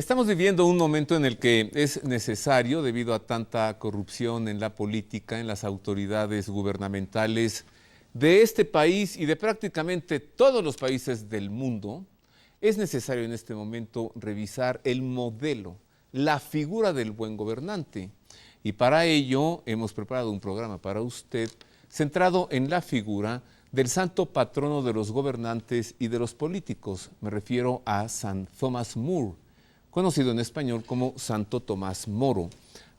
Estamos viviendo un momento en el que es necesario, debido a tanta corrupción en la política, en las autoridades gubernamentales de este país y de prácticamente todos los países del mundo, es necesario en este momento revisar el modelo, la figura del buen gobernante. Y para ello hemos preparado un programa para usted centrado en la figura del santo patrono de los gobernantes y de los políticos. Me refiero a San Thomas More, conocido en español como Santo Tomás Moro,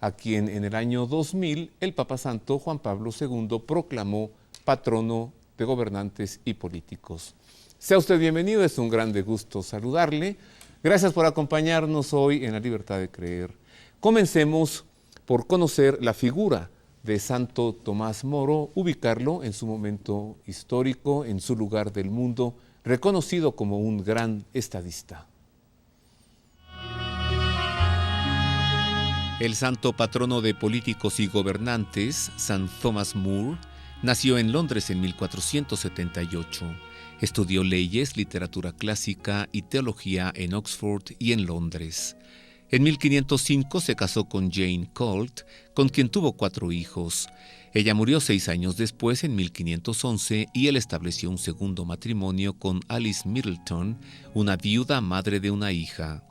a quien en el año 2000 el Papa Santo Juan Pablo II proclamó patrono de gobernantes y políticos. Sea usted bienvenido, es un grande gusto saludarle. Gracias por acompañarnos hoy en La Libertad de Creer. Comencemos por conocer la figura de Santo Tomás Moro, ubicarlo en su momento histórico, en su lugar del mundo, reconocido como un gran estadista. El santo patrono de políticos y gobernantes, San Thomas More, nació en Londres en 1478. Estudió leyes, literatura clásica y teología en Oxford y en Londres. En 1505 se casó con Jane Colt, con quien tuvo 4 hijos. Ella murió 6 años después, en 1511, y él estableció un segundo matrimonio con Alice Middleton, una viuda madre de una hija.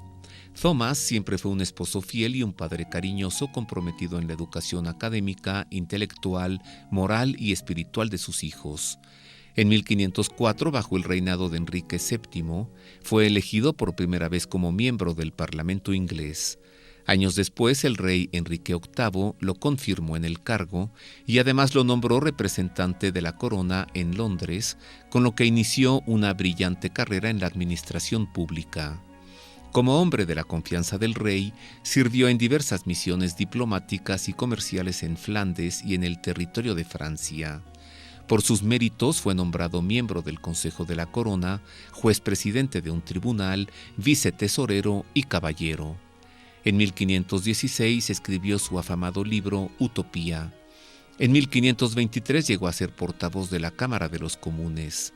Thomas siempre fue un esposo fiel y un padre cariñoso, comprometido en la educación académica, intelectual, moral y espiritual de sus hijos. En 1504, bajo el reinado de Enrique VII, fue elegido por primera vez como miembro del Parlamento inglés. Años después, el rey Enrique VIII lo confirmó en el cargo y además lo nombró representante de la corona en Londres, con lo que inició una brillante carrera en la administración pública. Como hombre de la confianza del rey, sirvió en diversas misiones diplomáticas y comerciales en Flandes y en el territorio de Francia. Por sus méritos fue nombrado miembro del Consejo de la Corona, juez presidente de un tribunal, vicetesorero y caballero. En 1516 escribió su afamado libro Utopía. En 1523 llegó a ser portavoz de la Cámara de los Comunes.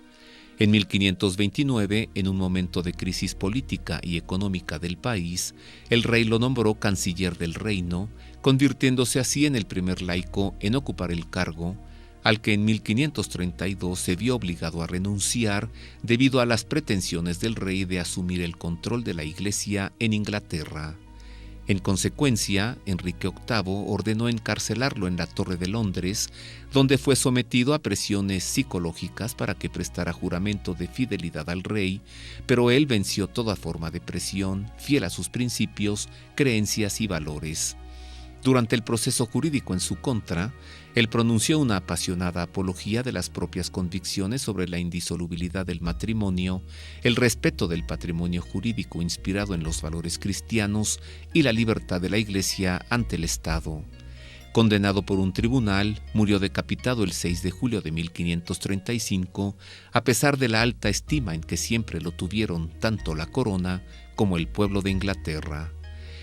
En 1529, en un momento de crisis política y económica del país, el rey lo nombró canciller del reino, convirtiéndose así en el primer laico en ocupar el cargo, al que en 1532 se vio obligado a renunciar debido a las pretensiones del rey de asumir el control de la Iglesia en Inglaterra. En consecuencia, Enrique VIII ordenó encarcelarlo en la Torre de Londres, donde fue sometido a presiones psicológicas para que prestara juramento de fidelidad al rey, pero él venció toda forma de presión, fiel a sus principios, creencias y valores. Durante el proceso jurídico en su contra, él pronunció una apasionada apología de las propias convicciones sobre la indisolubilidad del matrimonio, el respeto del patrimonio jurídico inspirado en los valores cristianos y la libertad de la Iglesia ante el Estado. Condenado por un tribunal, murió decapitado el 6 de julio de 1535, a pesar de la alta estima en que siempre lo tuvieron tanto la corona como el pueblo de Inglaterra.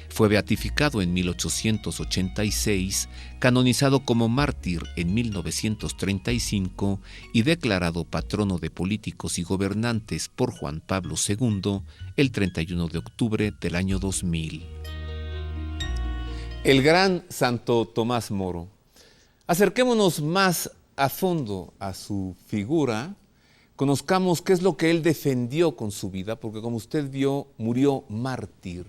Fue beatificado en 1886, canonizado como mártir en 1935 y declarado patrono de políticos y gobernantes por Juan Pablo II el 31 de octubre del año 2000. El gran Santo Tomás Moro. Acerquémonos más a fondo a su figura, conozcamos qué es lo que él defendió con su vida, porque como usted vio, murió mártir.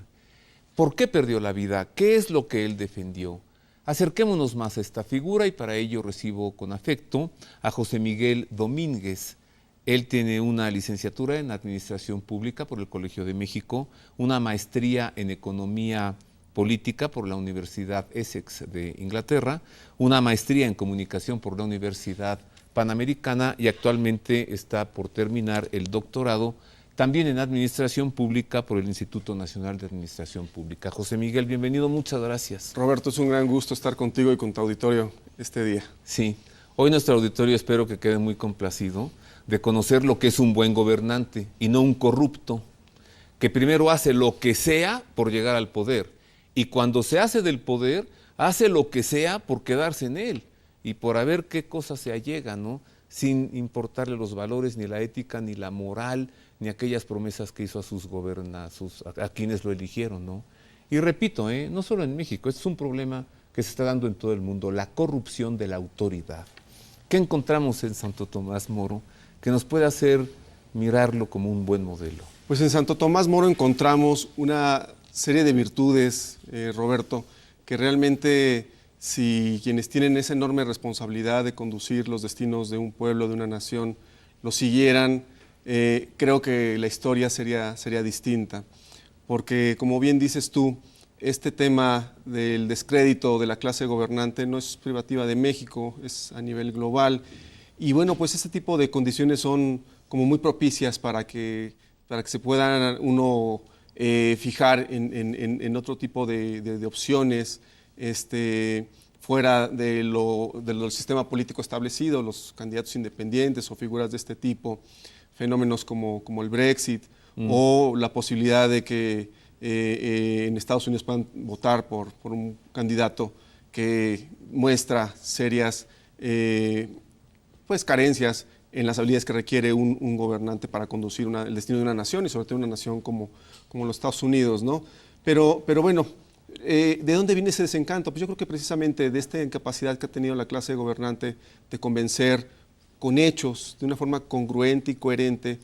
¿Por qué perdió la vida? ¿Qué es lo que él defendió? Acerquémonos más a esta figura y para ello recibo con afecto a José Miguel Domínguez. Él tiene una licenciatura en Administración Pública por el Colegio de México, una maestría en Economía Política por la Universidad Essex de Inglaterra, una maestría en Comunicación por la Universidad Panamericana y actualmente está por terminar el doctorado también en Administración Pública por el Instituto Nacional de Administración Pública. José Miguel, bienvenido, muchas gracias. Roberto, es un gran gusto estar contigo y con tu auditorio este día. Sí, hoy nuestro auditorio espero que quede muy complacido de conocer lo que es un buen gobernante y no un corrupto, que primero hace lo que sea por llegar al poder y cuando se hace del poder, hace lo que sea por quedarse en él y por a ver qué cosa se allega, ¿no? Sin importarle los valores, ni la ética, ni la moral, ni aquellas promesas que hizo a a quienes lo eligieron, ¿no? Y repito, no solo en México, este es un problema que se está dando en todo el mundo, la corrupción de la autoridad. ¿Qué encontramos en Santo Tomás Moro que nos puede hacer mirarlo como un buen modelo? Pues en Santo Tomás Moro encontramos una serie de virtudes, Roberto, que realmente si quienes tienen esa enorme responsabilidad de conducir los destinos de un pueblo, de una nación, lo siguieran, creo que la historia sería distinta. Porque, como bien dices tú, este tema del descrédito de la clase gobernante no es privativa de México, es a nivel global. Y bueno, pues este tipo de condiciones son como muy propicias para que se pueda uno fijar en otro tipo de opciones fuera del sistema político establecido, los candidatos independientes o figuras de este tipo, fenómenos como el Brexit o la posibilidad de que en Estados Unidos puedan votar por un candidato que muestra serias pues carencias en las habilidades que requiere un gobernante para conducir el destino de una nación y sobre todo una nación como los Estados Unidos, ¿no? Pero bueno, ¿de dónde viene ese desencanto? Pues yo creo que precisamente de esta incapacidad que ha tenido la clase gobernante de convencer con hechos, de una forma congruente y coherente,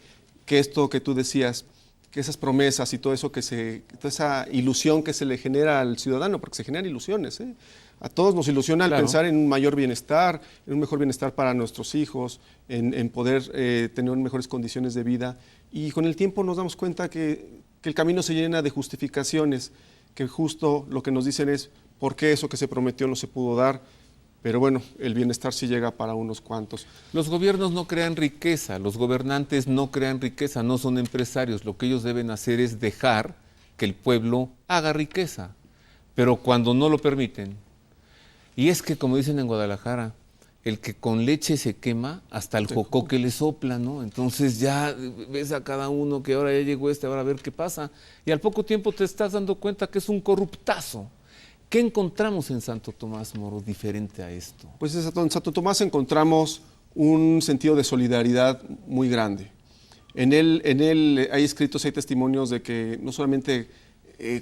que esto que tú decías, que esas promesas y todo eso toda esa ilusión que se le genera al ciudadano, porque se generan ilusiones, a todos nos ilusiona el pensar en un mayor bienestar, en un mejor bienestar para nuestros hijos, en poder tener mejores condiciones de vida, y con el tiempo nos damos cuenta que el camino se llena de justificaciones, que justo lo que nos dicen es por qué eso que se prometió no se pudo dar. Pero bueno, el bienestar sí llega para unos cuantos. Los gobiernos no crean riqueza, los gobernantes no crean riqueza, no son empresarios. Lo que ellos deben hacer es dejar que el pueblo haga riqueza. Pero cuando no lo permiten, y es que como dicen en Guadalajara, el que con leche se quema, hasta el jocoque le sopla, ¿no? Entonces ya ves a cada uno que ahora ya llegó ahora a ver qué pasa. Y al poco tiempo te estás dando cuenta que es un corruptazo. ¿Qué encontramos en Santo Tomás Moro diferente a esto? Pues en Santo Tomás encontramos un sentido de solidaridad muy grande. En él hay escritos, hay testimonios de que no solamente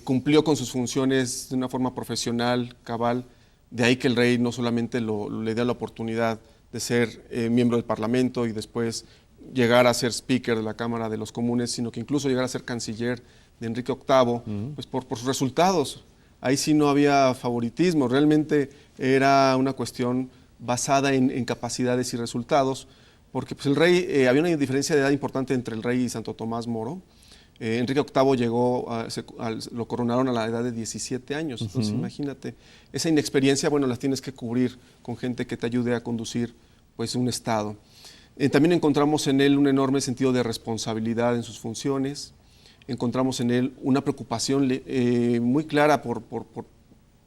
cumplió con sus funciones de una forma profesional, cabal, de ahí que el rey no solamente le dio la oportunidad de ser miembro del Parlamento y después llegar a ser speaker de la Cámara de los Comunes, sino que incluso llegar a ser canciller de Enrique VIII, pues por sus resultados. Ahí sí no había favoritismo, realmente era una cuestión basada en capacidades y resultados, porque pues el rey, había una diferencia de edad importante entre el rey y Santo Tomás Moro. Enrique VIII llegó, lo coronaron a la edad de 17 años, entonces imagínate, esa inexperiencia, bueno, la tienes que cubrir con gente que te ayude a conducir pues un estado. También encontramos en él un enorme sentido de responsabilidad en sus funciones. Encontramos en él una preocupación muy clara por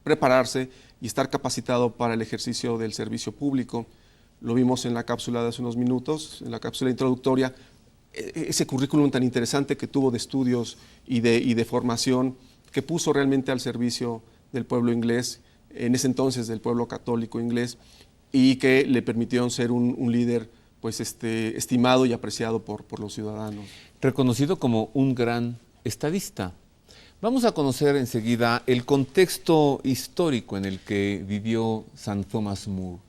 prepararse y estar capacitado para el ejercicio del servicio público. Lo vimos en la cápsula de hace unos minutos, en la cápsula introductoria, ese currículum tan interesante que tuvo de estudios y de formación que puso realmente al servicio del pueblo inglés, en ese entonces del pueblo católico inglés, y que le permitieron ser un líder pues estimado y apreciado por los ciudadanos. Reconocido como un gran estadista. Vamos a conocer enseguida el contexto histórico en el que vivió St. Thomas More.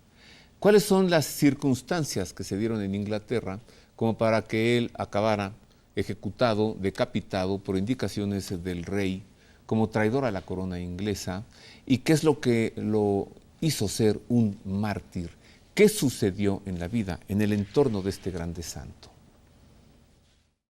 ¿Cuáles son las circunstancias que se dieron en Inglaterra como para que él acabara ejecutado, decapitado por indicaciones del rey como traidor a la corona inglesa? ¿Y qué es lo que lo hizo ser un mártir? ¿Qué sucedió en la vida, en el entorno de este grande santo?